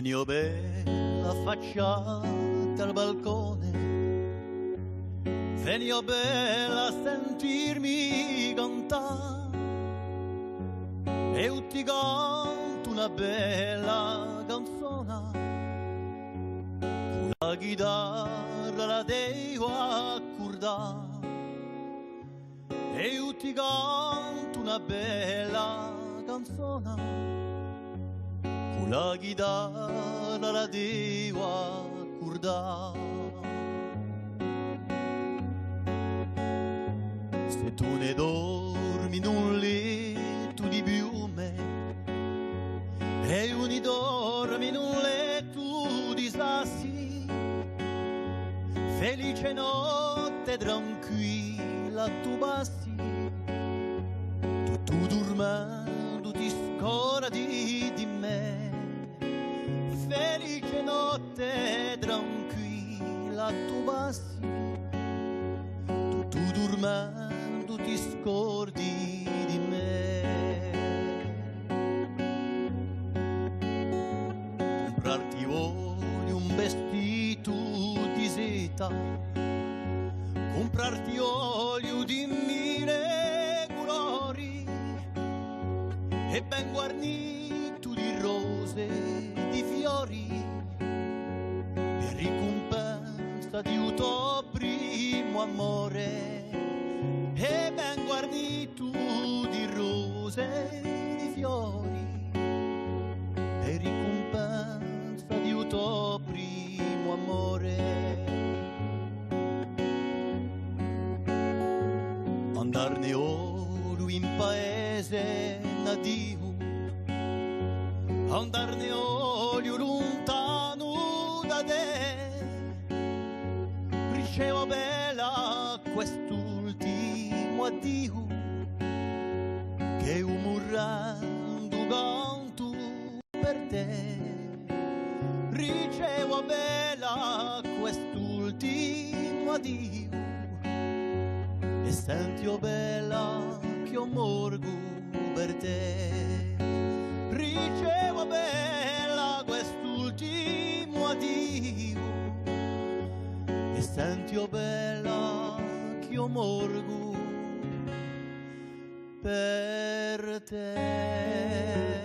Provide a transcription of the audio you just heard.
Veni bella affacciata al balcone, veni bella a sentirmi cantare, e io ti canto una bella canzone, con la chitarra la devo accordare, e io ti canto una bella canzone, con la chitarra la devo accordare. Se tu ne dormi in un letto di piume e io ne dormi in un letto di sassi, felice notte tranquilla tu passi, tu dormendo ti scordi di me. Felice notte tranquilla tu passi, tu dormendo ti scordi di me. Comprarti voglio un vestito di seta, comprarti olio di mille colori e ben guarnito di rose, di fiori, per ricompensa di tuo primo amore, e ben guarnito di rose, di fiori, per ricompensa di tuo primo amore. Andarne oro in paese nativo, andarne olio lontano da te, ricevo bella quest'ultimo addio, che io morendo canto per te. Ricevo bella quest'ultimo addio, e senti oh bella che io morgo per te. Ricevo bella quest'ultimo addio, e senti oh bella che io morgo per te.